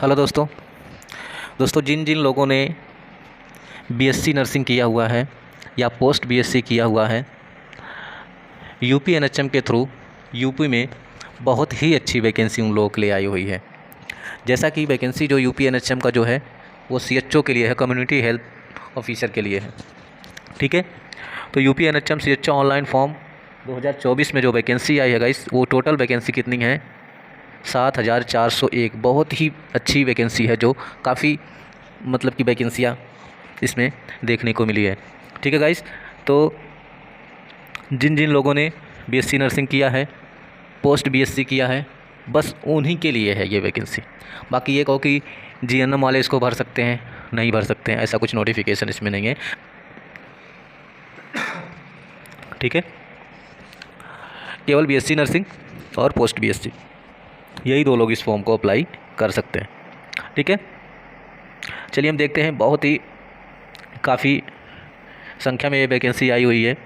Hello दोस्तों। जिन जिन लोगों ने बीएससी नर्सिंग किया हुआ है या पोस्ट बीएससी किया हुआ है, यूपी एनएचएम के थ्रू यूपी में बहुत ही अच्छी वैकेंसी उन लोगों के लिए आई हुई है। जैसा कि वैकेंसी जो यूपी एनएचएम का जो है वो सीएचओ के लिए है, कम्युनिटी हेल्थ ऑफिसर के लिए है। ठीक है, तो UP NHM CHO online form 2024 में जो वैकेंसी आई है गाइस, वो टोटल वैकेंसी कितनी है? 7401। बहुत ही अच्छी वैकेंसी है, जो काफ़ी मतलब कि वैकेंसियाँ इसमें देखने को मिली है। ठीक है गाइस, तो जिन जिन लोगों ने बीएससी नर्सिंग किया है, पोस्ट बीएससी किया है, बस उन्हीं के लिए है ये वैकेंसी। बाकी ये कहो कि जीएनएम वाले इसको भर सकते हैं, नहीं भर सकते हैं, ऐसा कुछ नोटिफिकेशन इसमें नहीं है। ठीक है, केवल बीएससी नर्सिंग और पोस्ट बीएससी, यही दो लोग इस फॉर्म को अप्लाई कर सकते हैं। ठीक है, चलिए हम देखते हैं। बहुत ही काफ़ी संख्या में ये वैकेंसी आई हुई है,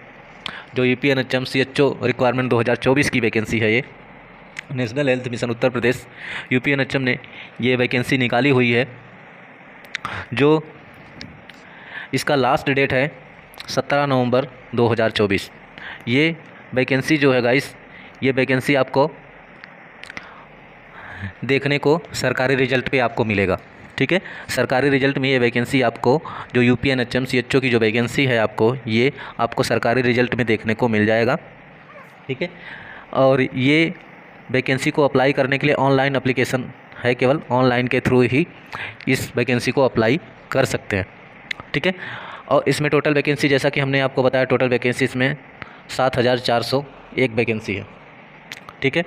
जो यूपी एनएचएम सीएचओ रिक्वायरमेंट 2024 की वैकेंसी है। ये national health mission Uttar Pradesh UP NHM ने ये वैकेंसी निकाली हुई है, जो इसका लास्ट डेट है 17 नवंबर 2024। ये वैकेंसी जो है गाइस, ये वैकेंसी आपको देखने को सरकारी रिजल्ट पे आपको मिलेगा। ठीक है, सरकारी रिजल्ट में ये वैकेंसी आपको, जो यूपी एनएचएम सीएचओ की जो वैकेंसी है आपको, ये आपको सरकारी रिजल्ट में देखने को मिल जाएगा। ठीक है, और ये वैकेंसी को अप्लाई करने के लिए ऑनलाइन एप्लीकेशन है, केवल ऑनलाइन के थ्रू ही इस वैकेंसी को अप्लाई कर सकते हैं। ठीक है, और इसमें टोटल वैकेंसी, जैसा कि हमने आपको बताया, टोटल वैकेंसी इसमें 7401 वैकेंसी है। ठीक है,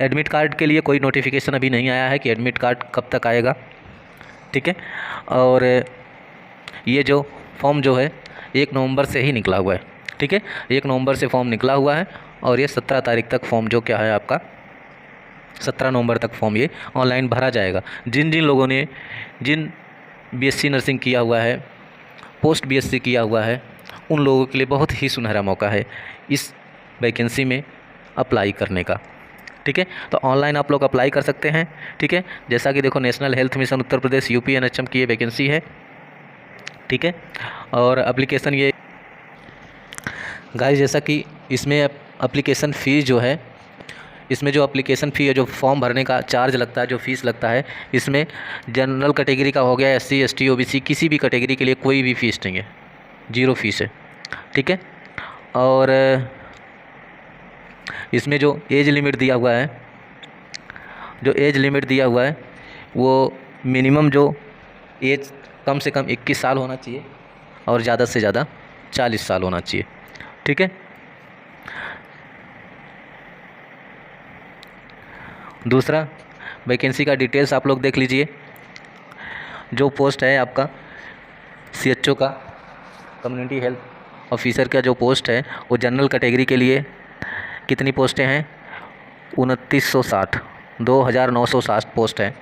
एडमिट कार्ड के लिए कोई नोटिफिकेशन अभी नहीं आया है कि एडमिट कार्ड कब तक आएगा। ठीक है, और ये जो फॉर्म जो है 1 नवंबर से ही निकला हुआ है। ठीक है, 1 नवंबर से फॉर्म निकला हुआ है, और ये 17 तारीख तक फॉर्म जो क्या है आपका, 17 नवंबर तक फॉर्म ये ऑनलाइन भरा जाएगा। जिन जिन लोगों ने बीएससी नर्सिंग किया हुआ है, पोस्ट बीएससी किया हुआ है, उन लोगों के लिए बहुत ही सुनहरा मौका है इस वैकेंसी में अप्लाई करने का। ठीक है, तो ऑनलाइन आप लोग अप्लाई कर सकते हैं। ठीक है, जैसा कि देखो, national health mission Uttar Pradesh UP NHM की ये वैकेंसी है। ठीक है, और एप्लीकेशन ये गाइस, जैसा कि इसमें एप्लीकेशन फ़ीस जो है, इसमें जो एप्लीकेशन फ़ी है, जो फॉर्म भरने का चार्ज लगता है, जो फ़ीस लगता है, इसमें जनरल कैटेगरी का हो गया, एससी एसटी ओबीसी, किसी भी कैटेगरी के लिए कोई भी फ़ीस नहीं है, 0 फीस है। ठीक है, और इसमें जो एज लिमिट दिया हुआ है, वो मिनिमम जो एज कम से कम 21 साल होना चाहिए, और ज़्यादा से ज़्यादा 40 साल होना चाहिए। ठीक है, दूसरा वैकेंसी का डिटेल्स आप लोग देख लीजिए। जो पोस्ट है आपका सीएचओ का, कम्युनिटी हेल्थ ऑफिसर का जो पोस्ट है, वो जनरल कैटेगरी के लिए कितनी पोस्टें हैं? 2960 पोस्ट हैं।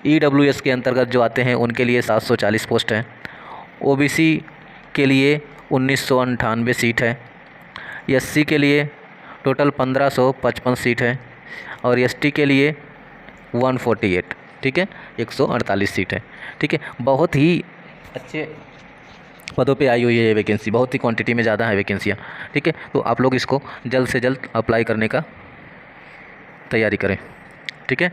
ईडब्ल्यूएस के अंतर्गत जो आते हैं उनके लिए 740 पोस्ट हैं। ओबीसी के लिए 1998 सीट है। एससी के लिए टोटल 1555 सीट है, और एसटी के लिए 148। ठीक है, 148 सीट है। ठीक है, बहुत ही अच्छे पदों पे आई हुई है ये वैकेंसी, बहुत ही क्वांटिटी में ज़्यादा है वैकेंसियाँ। ठीक है, तो आप लोग इसको जल्द से जल्द अप्लाई करने का तैयारी करें। ठीक है,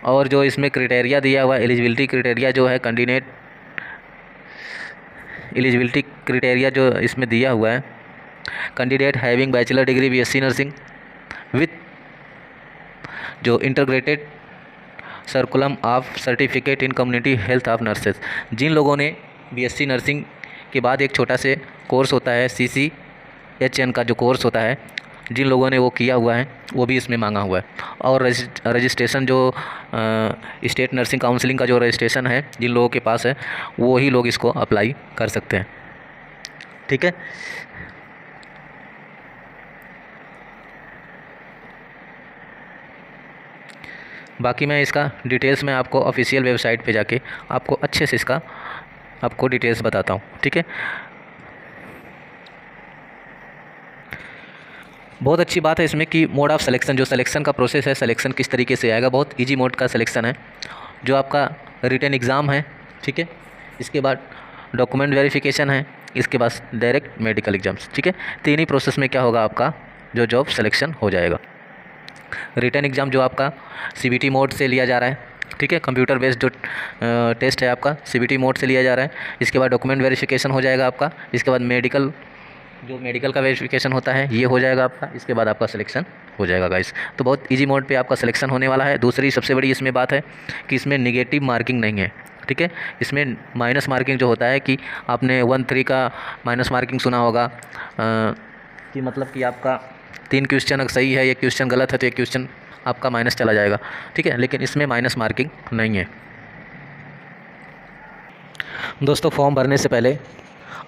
और जो इसमें क्राइटेरिया दिया हुआ है, एलिजिबिलिटी क्राइटेरिया जो है, कैंडिडेट एलिजिबिलिटी क्राइटेरिया जो इसमें दिया हुआ है, candidate having bachelor degree BSc nursing with जो integrated curriculum of certificate in community health of nurses. जिन लोगों ने बीएससी नर्सिंग के बाद एक छोटा से कोर्स होता है, CCHN का जो कोर्स होता है, जिन लोगों ने वो किया हुआ है, वो भी इसमें मांगा हुआ है। और रजिस्ट्रेशन जो स्टेट नर्सिंग काउंसिलिंग का जो रजिस्ट्रेशन है, जिन लोगों के पास है, वो ही लोग इसको अप्लाई कर सकते हैं। ठीक है, बाकी मैं इसका डिटेल्स में आपको ऑफिशियल वेबसाइट पे जाके आपको अच्छे से इसका आपको डिटेल्स बताता हूँ। ठीक है, बहुत अच्छी बात है इसमें कि मोड ऑफ़ सिलेक्शन, जो सिलेक्शन का प्रोसेस है, सिलेक्शन किस तरीके से आएगा, बहुत इजी मोड का सिलेक्शन है। जो आपका रिटन एग्ज़ाम है, ठीक है, इसके बाद डॉक्यूमेंट वेरिफिकेशन है, इसके बाद डायरेक्ट मेडिकल एग्जाम्स, ठीक है। तीन ही प्रोसेस में क्या होगा, आपका जो जॉब सिलेक्शन हो जाएगा। रिटन एग्ज़ाम जो आपका CBT मोड से लिया जा रहा है, ठीक है, कंप्यूटर बेस्ड जो टेस्ट है आपका CBT मोड से लिया जा रहा है। इसके बाद डॉक्यूमेंट वेरिफिकेशन हो जाएगा आपका, इसके बाद मेडिकल, जो मेडिकल का वेरिफिकेशन होता है ये हो जाएगा आपका, इसके बाद आपका सिलेक्शन हो जाएगा गाइस। तो बहुत इजी मोड पे आपका सिलेक्शन होने वाला है। दूसरी सबसे बड़ी इसमें बात है कि इसमें निगेटिव मार्किंग नहीं है, ठीक है। इसमें माइनस मार्किंग जो होता है कि आपने 1-3 का माइनस मार्किंग सुना होगा, कि मतलब कि आपका 3 क्वेश्चन अगर सही है, एक क्वेश्चन गलत है तो एक क्वेश्चन आपका माइनस चला जाएगा, ठीक है। लेकिन इसमें माइनस मार्किंग नहीं है। दोस्तों, फॉर्म भरने से पहले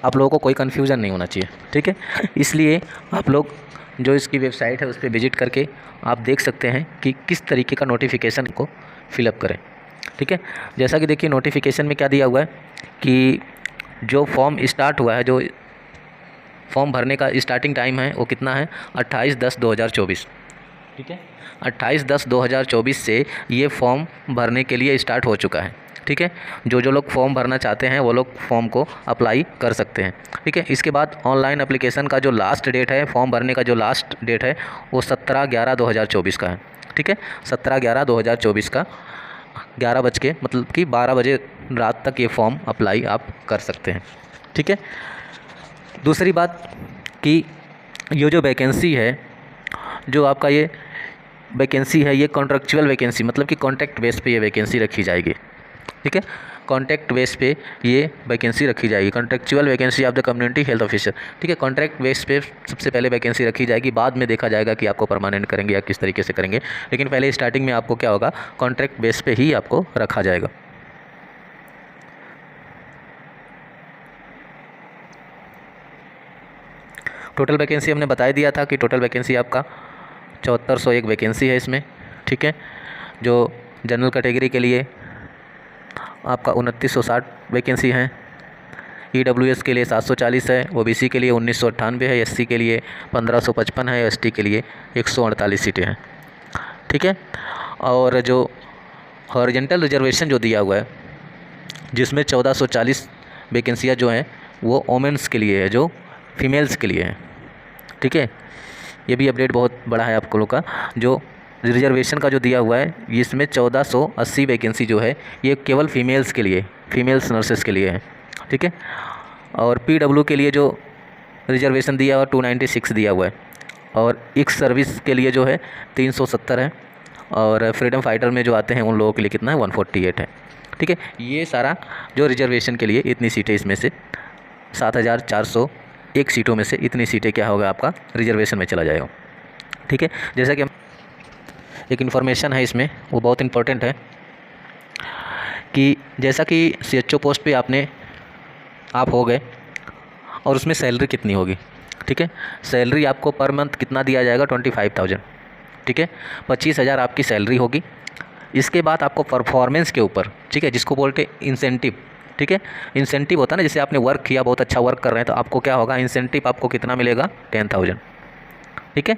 आप लोगों को कोई कन्फ्यूज़न नहीं होना चाहिए, ठीक है। इसलिए आप लोग जो इसकी वेबसाइट है उस पर विजिट करके आप देख सकते हैं कि किस तरीके का नोटिफिकेशन को फिलअप करें, ठीक है। जैसा कि देखिए नोटिफिकेशन में क्या दिया हुआ है कि जो फॉर्म स्टार्ट हुआ है, जो फॉर्म भरने का स्टार्टिंग टाइम है वो कितना है, 28/10/2024, ठीक है। 28/10/2024 से ये फॉर्म भरने के लिए स्टार्ट हो चुका है, ठीक है। जो लोग फॉर्म भरना चाहते हैं वो लोग फॉर्म को अप्लाई कर सकते हैं, ठीक है। इसके बाद ऑनलाइन एप्लीकेशन का जो लास्ट डेट है, फॉर्म भरने का जो लास्ट डेट है वो 17/11/2024 का है, ठीक है। 17/11/2024 का 11 बज के, मतलब कि 12 बजे रात तक ये फॉर्म अप्लाई आप कर सकते हैं, ठीक है। दूसरी बात कि ये जो वैकेंसी है, जो आपका ये वैकेंसी है, ये कॉन्ट्रैक्चुअल वैकेंसी, मतलब कि कॉन्ट्रैक्ट बेस पे ये वैकेंसी रखी जाएगी, ठीक है। कॉन्ट्रैक्ट बेस पे ये वैकेंसी रखी जाएगी, contractual vacancy of the community health officer, ठीक है। कॉन्ट्रैक्ट बेस पे सबसे पहले वैकेंसी रखी जाएगी, बाद में देखा जाएगा कि आपको परमानेंट करेंगे या किस तरीके से करेंगे, लेकिन पहले स्टार्टिंग में आपको क्या होगा, कॉन्ट्रैक्ट बेस पे ही आपको रखा जाएगा। टोटल वैकेंसी हमने बता दिया था कि टोटल वैकेंसी आपका 7401 वैकेंसी है इसमें, ठीक है। जो जनरल कैटेगरी के लिए आपका 2960 वैकेंसी हैं, EWS के लिए 740 है, OBC के लिए 1998 है, SC के लिए 1555 है, ST के लिए 148 सीटें हैं, ठीक है। और जो हॉरिजॉन्टल रिजर्वेशन जो दिया हुआ है, जिसमें 1440 वैकेंसियाँ जो हैं वो वोमेंस के लिए है, जो फीमेल्स के लिए है, ठीक है। ये भी अपडेट बहुत बड़ा है आप लोगों का। जो रिजर्वेशन का जो दिया हुआ है, इसमें 1480 वैकेंसी जो है ये केवल फीमेल्स के लिए, फीमेल्स नर्सेस के लिए है, ठीक है। और PW के लिए जो रिजर्वेशन दिया हुआ 296 दिया हुआ है, और एक्स सर्विस के लिए जो है 370 है, और फ्रीडम फाइटर में जो आते हैं उन लोगों के लिए कितना है, 148 है, ठीक है। ये सारा जो रिजर्वेशन के लिए इतनी सीटें, इसमें से 7401 सीटों में से इतनी सीटें क्या होगा, आपका रिजर्वेशन में चला जाएगा, ठीक है। जैसा कि एक इन्फॉर्मेशन है इसमें, वो बहुत इम्पोर्टेंट है कि जैसा कि CHO पोस्ट पे आप हो गए, और उसमें सैलरी कितनी होगी, ठीक है। सैलरी आपको पर मंथ कितना दिया जाएगा, 25,000, ठीक है। 25,000 आपकी सैलरी होगी। इसके बाद आपको परफॉर्मेंस के ऊपर, ठीक है, जिसको बोलते इंसेंटिव, ठीक है। इंसेंटिव होता है ना, जैसे आपने वर्क किया, बहुत अच्छा वर्क कर रहे हैं, तो आपको क्या होगा, इंसेंटिव आपको कितना मिलेगा, 10,000, ठीक है।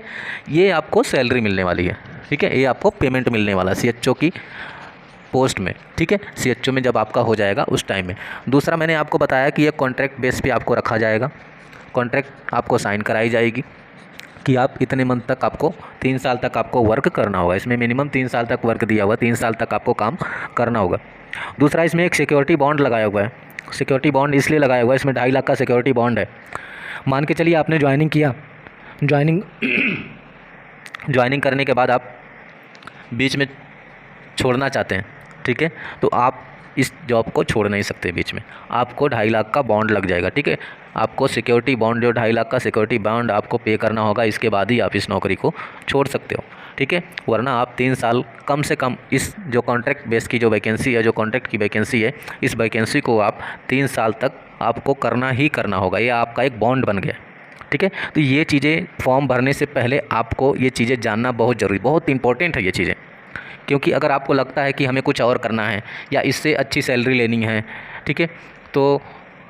ये आपको सैलरी मिलने वाली है, ठीक है। ये आपको पेमेंट मिलने वाला है CHO की पोस्ट में, ठीक है। CHO में जब आपका हो जाएगा उस टाइम में। दूसरा, मैंने आपको बताया कि ये कॉन्ट्रैक्ट बेस पे आपको रखा जाएगा, कॉन्ट्रैक्ट आपको साइन कराई जाएगी कि आप इतने मंथ तक, आपको 3 साल तक आपको वर्क करना होगा। इसमें मिनिमम 3 साल तक वर्क दिया हुआ, 3 साल तक आपको काम करना होगा। दूसरा, इसमें एक सिक्योरिटी बॉन्ड लगाया हुआ है। सिक्योरिटी बॉन्ड इसलिए लगाया हुआ है, इसमें 2.5 लाख का सिक्योरिटी बॉन्ड है। मान के चलिए आपने ज्वाइनिंग किया, ज्वाइनिंग करने के बाद आप बीच में छोड़ना चाहते हैं, ठीक है, तो आप इस जॉब को छोड़ नहीं सकते बीच में, आपको 2.5 लाख का बॉन्ड लग जाएगा, ठीक है। आपको सिक्योरिटी बॉन्ड, जो 2.5 लाख का सिक्योरिटी बॉन्ड आपको पे करना होगा, इसके बाद ही आप इस नौकरी को छोड़ सकते हो, ठीक है। वरना आप 3 साल कम से कम, इस जो कॉन्ट्रैक्ट बेस की जो वैकेंसी है, जो कॉन्ट्रैक्ट की वैकेंसी है, इस वैकेंसी को आप 3 साल तक आपको करना ही करना होगा। ये आपका एक बॉन्ड बन गया, ठीक है। तो ये चीज़ें फॉर्म भरने से पहले आपको ये चीज़ें जानना बहुत ज़रूरी, बहुत इंपॉर्टेंट है ये चीज़ें, क्योंकि अगर आपको लगता है कि हमें कुछ और करना है या इससे अच्छी सैलरी लेनी है, ठीक है, तो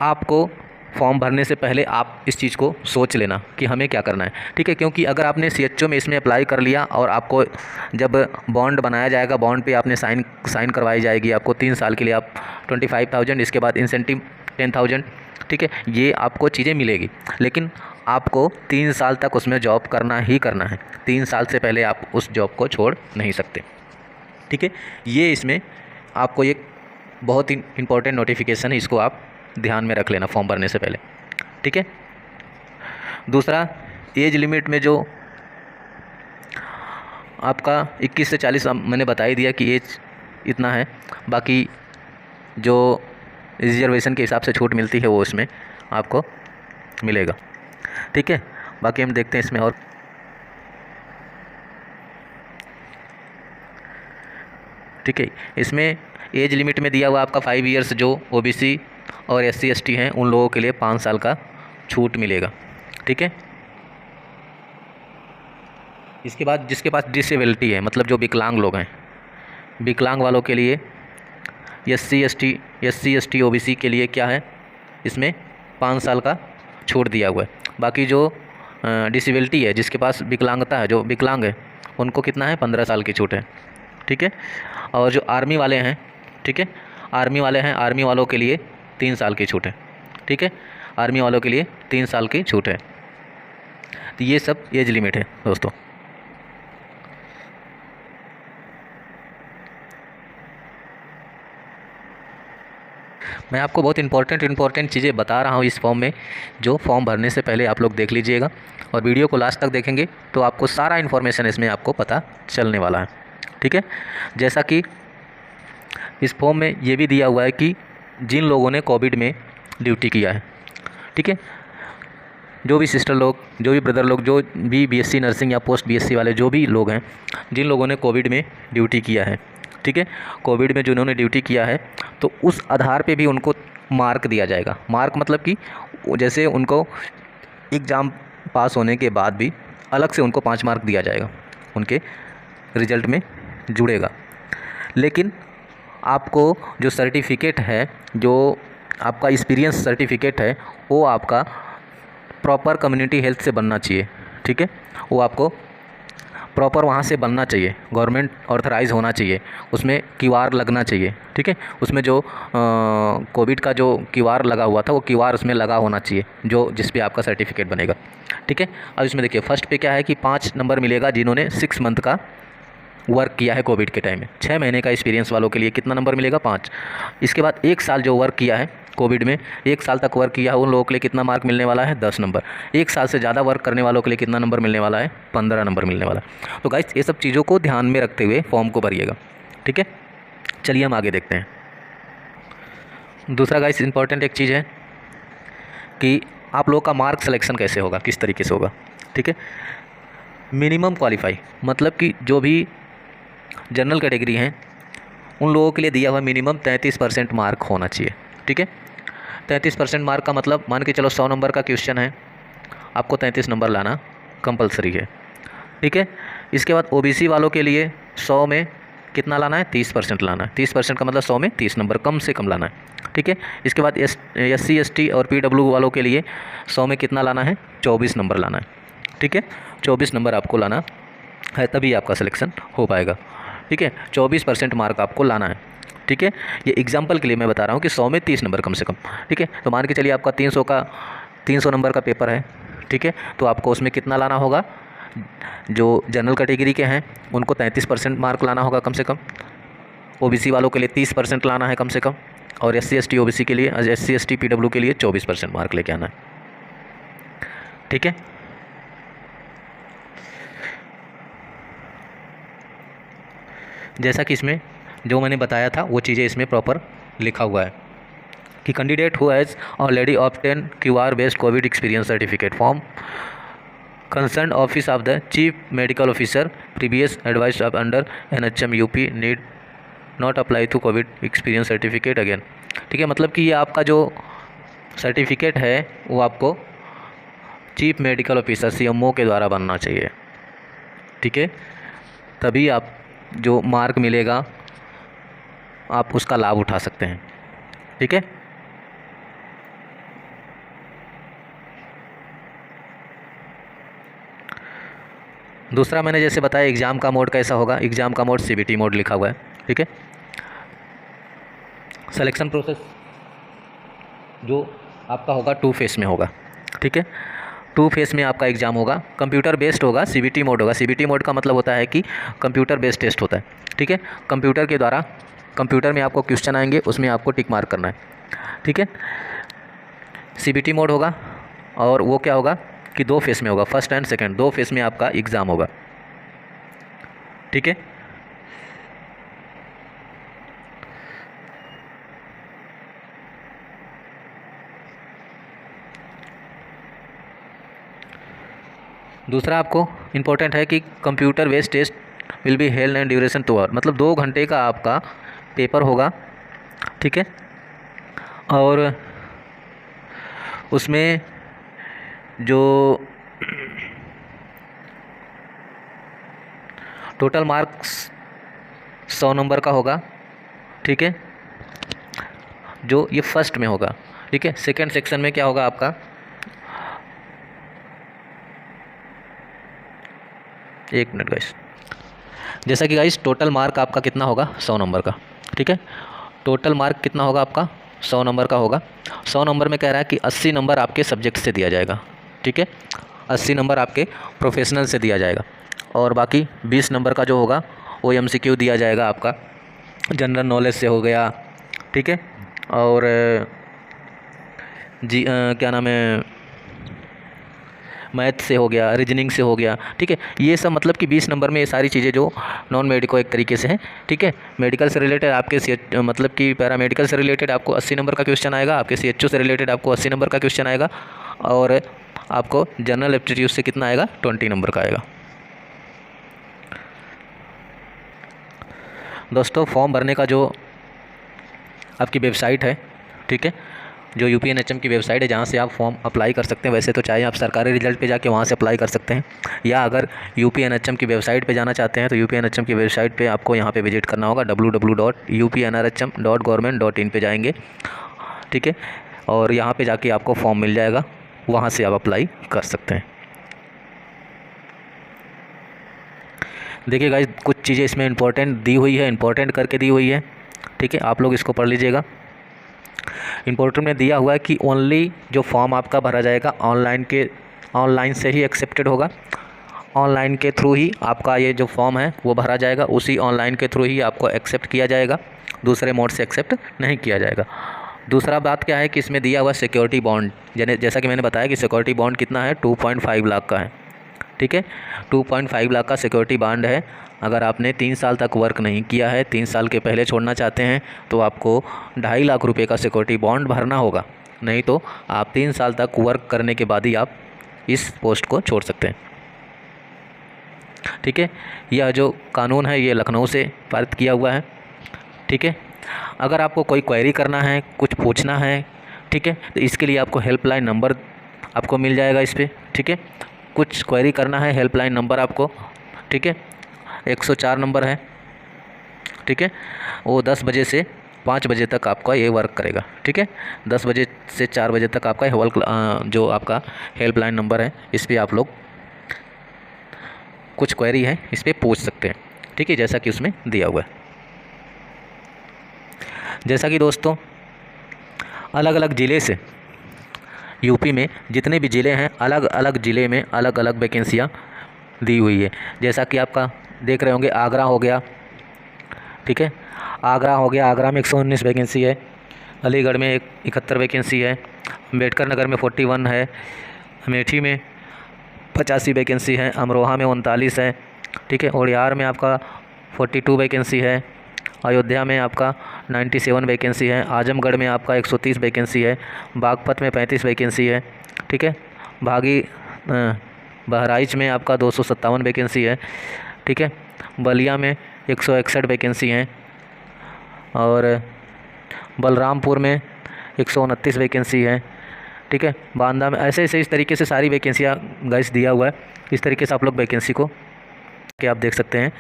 आपको फॉर्म भरने से पहले आप इस चीज़ को सोच लेना कि हमें क्या करना है, ठीक है। क्योंकि अगर आपने CHO में इसमें अप्लाई कर लिया और आपको जब बॉन्ड बनाया जाएगा, बॉन्ड पे आपने साइन करवाई जाएगी आपको 3 साल के लिए, आप 25,000, इसके बाद इंसेंटिव 10,000, ठीक है, ये आपको चीज़ें मिलेगी। लेकिन आपको 3 साल तक उसमें जॉब करना ही करना है। 3 साल से पहले आप उस जॉब को छोड़ नहीं सकते, ठीक है। ये इसमें आपको एक बहुत ही इम्पोर्टेंट नोटिफिकेशन है, इसको आप ध्यान में रख लेना फॉर्म भरने से पहले, ठीक है। दूसरा, एज लिमिट में जो आपका 21 से 40 मैंने बता ही दिया कि एज इतना है। बाकी जो रिजर्वेशन के हिसाब से छूट मिलती है वो इसमें आपको मिलेगा, ठीक है। बाकी हम देखते हैं इसमें और, ठीक है। इसमें एज लिमिट में दिया हुआ आपका 5 ईयर्स, जो OBC और SC ST हैं उन लोगों के लिए 5 साल का छूट मिलेगा, ठीक है। इसके बाद जिसके पास डिसेबिलिटी है, मतलब जो विकलांग लोग हैं, विकलांग वालों के लिए SC ST OBC के लिए क्या है, इसमें 5 साल का छूट दिया हुआ है। बाकी जो डिसेबिलिटी है, जिसके पास विकलांगता है, जो विकलांग है, उनको कितना है, 15 साल की छूट है, ठीक है। और जो आर्मी वाले हैं, ठीक है, आर्मी वाले हैं, आर्मी वालों के लिए 3 साल की छूट है, ठीक है। आर्मी वालों के लिए 3 साल की छूट है। तो ये सब एज लिमिट है दोस्तों। मैं आपको बहुत इंपॉर्टेंट चीज़ें बता रहा हूँ इस फॉर्म में, जो फॉर्म भरने से पहले आप लोग देख लीजिएगा, और वीडियो को लास्ट तक देखेंगे तो आपको सारा इन्फॉर्मेशन इसमें आपको पता चलने वाला है, ठीक है। जैसा कि इस फॉर्म में ये भी दिया हुआ है कि जिन लोगों ने कोविड में ड्यूटी किया है, ठीक है, जो भी सिस्टर लोग, जो भी ब्रदर लोग, जो भी BSc नर्सिंग या पोस्ट BSc वाले जो भी लोग हैं, जिन लोगों ने कोविड में ड्यूटी किया है, ठीक है, कोविड में जिन्होंने ड्यूटी किया है, तो उस आधार पे भी उनको मार्क दिया जाएगा। मार्क मतलब कि जैसे उनको एग्ज़ाम पास होने के बाद भी अलग से उनको 5 मार्क दिया जाएगा, उनके रिजल्ट में जुड़ेगा। लेकिन आपको जो सर्टिफिकेट है, जो आपका एक्सपीरियंस सर्टिफिकेट है, वो आपका प्रॉपर कम्युनिटी हेल्थ से बनना चाहिए, ठीक है। वो आपको प्रॉपर वहाँ से बनना चाहिए, गवर्नमेंट ऑथराइज़ होना चाहिए, उसमें QR लगना चाहिए, ठीक है। उसमें जो कोविड का जो QR लगा हुआ था, वो QR उसमें लगा होना चाहिए, जो जिस पे आपका सर्टिफिकेट बनेगा, ठीक है। अब इसमें देखिए, फर्स्ट पे क्या है कि 5 नंबर मिलेगा जिन्होंने 6 मंथ का वर्क किया है कोविड के टाइम में। 6 महीने का एक्सपीरियंस वालों के लिए कितना नंबर मिलेगा, 5। इसके बाद 1 साल जो वर्क किया है कोविड में, 1 साल तक वर्क किया है, उन लोगों के लिए कितना मार्क मिलने वाला है, 10 नंबर। 1 साल से ज़्यादा वर्क करने वालों के लिए कितना नंबर मिलने वाला है, 15 नंबर मिलने वाला है। तो गाइस, ये सब चीज़ों को ध्यान में रखते हुए फॉर्म को भरिएगा, ठीक है। चलिए हम आगे देखते हैं। दूसरा गाइस इंपॉर्टेंट एक चीज़ है कि आप लोगों का मार्क सिलेक्शन कैसे होगा, किस तरीके से होगा, ठीक है। मिनिमम क्वालिफाई मतलब कि जो भी जनरल कैटेगरी हैं, उन लोगों के लिए दिया हुआ मिनिमम 33% मार्क होना चाहिए, ठीक है। 33% मार्क का मतलब, मान के चलो 100 नंबर का क्वेश्चन है, आपको 33 नंबर लाना कंपलसरी है, ठीक है। इसके बाद OBC वालों के लिए 100 में कितना लाना है, 30% लाना है। 30% का मतलब 100 में 30 नंबर कम से कम लाना है, ठीक है। इसके बाद SC ST और PW वालों के लिए 100 में कितना लाना है, 24 नंबर लाना है, ठीक है। 24 नंबर आपको लाना है, तभी आपका सिलेक्शन हो पाएगा, ठीक है। 24% मार्क आपको लाना है, ठीक है। ये एग्जाम्पल के लिए मैं बता रहा हूँ कि 100 में 30 नंबर कम से कम, ठीक है। तो मान के चलिए आपका 300 नंबर का पेपर है, ठीक है। तो आपको उसमें कितना लाना होगा, जो जनरल कैटेगरी के हैं उनको 33% मार्क लाना होगा कम से कम, OBC वालों के लिए 30% लाना है कम से कम, और SC ST OBC के लिए, SC ST PW के लिए 24% मार्क लेके आना है, ठीक है। जैसा कि इसमें जो मैंने बताया था वो चीज़ें इसमें प्रॉपर लिखा हुआ है कि candidate who has already obtain QR based Covid experience certificate from concern office of the chief medical officer previous advice of under NHM UP need not apply to Covid experience certificate again, ठीक है। मतलब कि ये आपका जो certificate है वो आपको चीफ मेडिकल ऑफिसर CMO के द्वारा बनना चाहिए, ठीक है। तभी आप जो मार्क मिलेगा आप उसका लाभ उठा सकते हैं, ठीक है। दूसरा मैंने जैसे बताया एग्ज़ाम का मोड कैसा होगा, एग्ज़ाम का मोड CBT मोड लिखा हुआ है, ठीक है। सिलेक्शन प्रोसेस जो आपका होगा 2 फेस में होगा, ठीक है। 2 फेस में आपका एग्ज़ाम होगा, कंप्यूटर बेस्ड होगा, CBT मोड होगा। CBT मोड का मतलब होता है कि कंप्यूटर बेस्ड टेस्ट होता है, ठीक है। कंप्यूटर के द्वारा, कंप्यूटर में आपको क्वेश्चन आएंगे, उसमें आपको टिक मार्क करना है, ठीक है। CBT मोड होगा और वो क्या होगा कि 2 फेस में होगा, फर्स्ट एंड सेकंड 2 फेस में आपका एग्ज़ाम होगा, ठीक है। दूसरा आपको इम्पोर्टेंट है कि computer based test will be held and duration 2 hour, मतलब 2 घंटे का आपका पेपर होगा, ठीक है। और उसमें जो टोटल मार्क्स 100 नंबर का होगा, ठीक है, जो ये फर्स्ट में होगा, ठीक है। सेकंड सेक्शन में क्या होगा आपका, एक मिनट गाइस, जैसा कि गाइस टोटल मार्क आपका कितना होगा 100 नंबर का, ठीक है। टोटल मार्क कितना होगा आपका 100 नंबर का होगा। 100 नंबर में कह रहा है कि 80 नंबर आपके सब्जेक्ट से दिया जाएगा, ठीक है। 80 नंबर आपके प्रोफेशनल से दिया जाएगा और बाकी 20 नंबर का जो होगा वो MCQ दिया जाएगा आपका जनरल नॉलेज से हो गया, ठीक है। और क्या नाम है, मैथ से हो गया, रीजनिंग से हो गया, ठीक है। ये सब मतलब कि 20 नंबर में ये सारी चीज़ें जो नॉन मेडिको एक तरीके से हैं, ठीक है। मेडिकल से रिलेटेड आपके मतलब कि पैरामेडिकल से रिलेटेड आपको 80 नंबर का क्वेश्चन आएगा, आपके CHO से रिलेटेड आपको 80 नंबर का क्वेश्चन आएगा और आपको जनरल एप्टीट्यूड से कितना आएगा 20 नंबर का आएगा। दोस्तों फॉर्म भरने का जो आपकी वेबसाइट है, ठीक है, जो UPNHM की वेबसाइट है जहाँ से आप फॉर्म अप्लाई कर सकते हैं। वैसे तो चाहे आप सरकारी रिजल्ट पे जाके वहाँ से अप्लाई कर सकते हैं, या अगर UPNHM की वेबसाइट पे जाना चाहते हैं तो UPNHM की वेबसाइट पे आपको यहाँ पे विजिट करना होगा, www.upnrhm.government.in पे जाएंगे, ठीक है। और यहाँ पे जाके आपको फॉर्म मिल जाएगा, वहाँ से आप अप्लाई कर सकते हैं। देखिए गाइस कुछ चीज़ें इसमें इंपॉर्टेंट दी हुई है, इंपॉर्टेंट करके दी हुई है, ठीक है। आप लोग इसको पढ़ लीजिएगा। इंपॉर्टेंट में दिया हुआ है कि ओनली जो फॉर्म आपका भरा जाएगा ऑनलाइन से ही एक्सेप्टेड होगा, ऑनलाइन के थ्रू ही आपका ये जो फॉर्म है वो भरा जाएगा, उसी ऑनलाइन के थ्रू ही आपको एक्सेप्ट किया जाएगा, दूसरे मोड से एक्सेप्ट नहीं किया जाएगा। दूसरा बात क्या है कि इसमें दिया हुआ सिक्योरिटी बॉन्ड, जैसा कि मैंने बताया कि सिक्योरिटी बॉन्ड कितना है 2.5 लाख का है, ठीक है। 2.5 लाख का सिक्योरिटी बॉन्ड है। अगर आपने 3 साल तक वर्क नहीं किया है, 3 साल के पहले छोड़ना चाहते हैं तो आपको 2.5 लाख रुपए का सिक्योरिटी बॉन्ड भरना होगा, नहीं तो आप 3 साल तक वर्क करने के बाद ही आप इस पोस्ट को छोड़ सकते हैं, ठीक है। यह जो कानून है ये लखनऊ से पारित किया हुआ है, ठीक है। अगर आपको कोई क्वेरी करना है, कुछ पूछना है, ठीक है, तो इसके लिए आपको हेल्पलाइन नंबर आपको मिल जाएगा इस पर, ठीक है। कुछ क्वेरी करना है, हेल्पलाइन नंबर आपको, ठीक है, 104 नंबर है, ठीक है। वो 10 बजे से 5 बजे तक आपका ये वर्क करेगा, ठीक है। 10 बजे से 4 बजे तक आपका जो आपका हेल्पलाइन नंबर है इस पर आप लोग कुछ क्वेरी है इस पर पूछ सकते हैं, ठीक है, जैसा कि उसमें दिया हुआ है। जैसा कि दोस्तों अलग अलग ज़िले से यूपी में जितने भी ज़िले हैं, अलग अलग ज़िले में अलग अलग वैकेंसियाँ दी हुई है। जैसा कि आपका देख रहे होंगे आगरा हो गया, ठीक है, आगरा हो गया, आगरा में 119 वैकेंसी है, अलीगढ़ में 71 वैकेंसी है, अम्बेडकर नगर में 41 है, अमेठी में 85 वैकेंसी है, अमरोहा में 39 है, ठीक है, उड़ियार में आपका 42 वैकेंसी है, अयोध्या में आपका 97 वैकेंसी है, आजमगढ़ में आपका 130 वैकेंसी है, बागपत में 35 वैकेंसी है, ठीक है, बहराइच में आपका 257 वैकेंसी है, ठीक है, बलिया में 161 वैकेंसी हैं और बलरामपुर में 129 वैकेंसी है, ठीक है, बांदा में ऐसे ऐसे इस तरीके से सारी वैकेंसियाँ गाइस दिया हुआ है। इस तरीके से आप लोग वैकेंसी को कि आप देख सकते हैं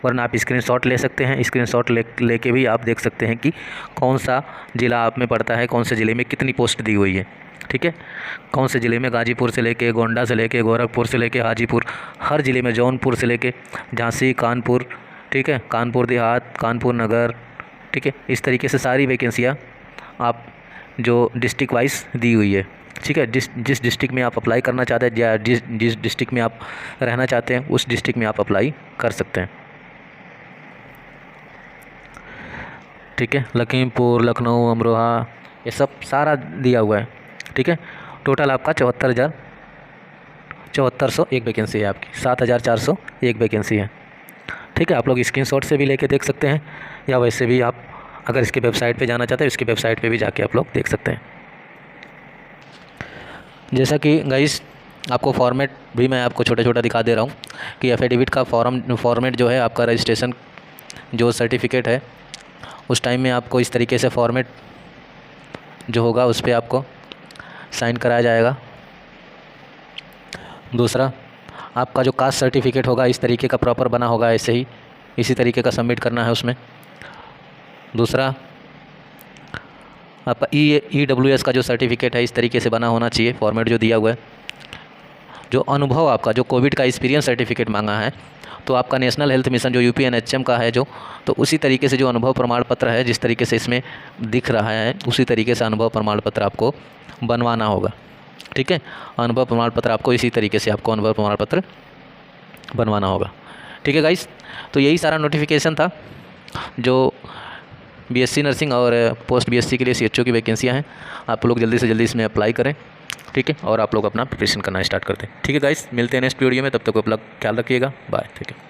वरना आप स्क्रीनशॉट ले सकते हैं। स्क्रीनशॉट लेके भी आप देख सकते हैं कि कौन सा ज़िला आप में पड़ता है, कौन से ज़िले में कितनी पोस्ट दी हुई है। ठीक है, कौन से ज़िले में गाजीपुर से लेके गोंडा से लेके गोरखपुर से लेके हाजीपुर, हर ज़िले में, जौनपुर से लेके झांसी, कानपुर, ठीक है, कानपुर देहात, कानपुर नगर, ठीक है, इस तरीके से सारी वैकेंसियाँ आप जो डिस्ट्रिक्ट वाइज दी हुई है। ठीक है, जिस डिस्ट्रिक्ट में आप अप्लाई करना चाहते हैं या जिस डिस्ट्रिक्ट में आप रहना चाहते हैं उस डिस्ट्रिक्ट में आप अप्लाई कर सकते हैं। ठीक है, लखीमपुर, लखनऊ, अमरोहा, ये सब सारा दिया हुआ है। ठीक है, टोटल आपका 74,1 वैकेंसी है आपकी, 7,401 वैकेंसी है। ठीक है, आप लोग स्क्रीनशॉट से भी लेके देख सकते हैं या वैसे भी आप अगर इसके वेबसाइट पे जाना चाहते हैं इसकी वेबसाइट पे भी जाके आप लोग देख सकते हैं। जैसा कि गाइस आपको फॉर्मेट भी मैं आपको छोटा छोटा दिखा दे रहा हूँ कि एफिडेविट का फॉर्मेट जो है आपका रजिस्ट्रेशन जो सर्टिफिकेट है उस टाइम में आपको इस तरीके से फॉर्मेट जो होगा उस पर आपको साइन कराया जाएगा। दूसरा, आपका जो कास्ट सर्टिफिकेट होगा इस तरीके का प्रॉपर बना होगा, ऐसे ही इसी तरीके का सबमिट करना है उसमें। दूसरा, आपका EWS का जो सर्टिफिकेट है इस तरीके से बना होना चाहिए, फॉर्मेट जो दिया हुआ है। जो अनुभव आपका जो कोविड का एक्सपीरियंस सर्टिफिकेट मांगा है तो आपका नेशनल हेल्थ मिशन जो UPNHM का है जो, तो उसी तरीके से जो अनुभव प्रमाण पत्र है जिस तरीके से इसमें दिख रहा है उसी तरीके से अनुभव प्रमाण पत्र आपको बनवाना होगा। ठीक है, अनुभव प्रमाण पत्र आपको इसी तरीके से आपको अनुभव प्रमाण पत्र बनवाना होगा। ठीक है गाइस, तो यही सारा नोटिफिकेशन था जो BSc नर्सिंग और पोस्ट BSc के लिए CHO की वैकेंसियाँ हैं। आप लोग जल्दी से जल्दी इसमें अप्लाई करें। ठीक है, और आप लोग अपना प्रिपरेशन करना स्टार्ट करते हैं। ठीक है गाइस, मिलते हैं नेक्स्ट वीडियो में, तब तक आप लोग ख्याल रखिएगा। बाय। ठीक है।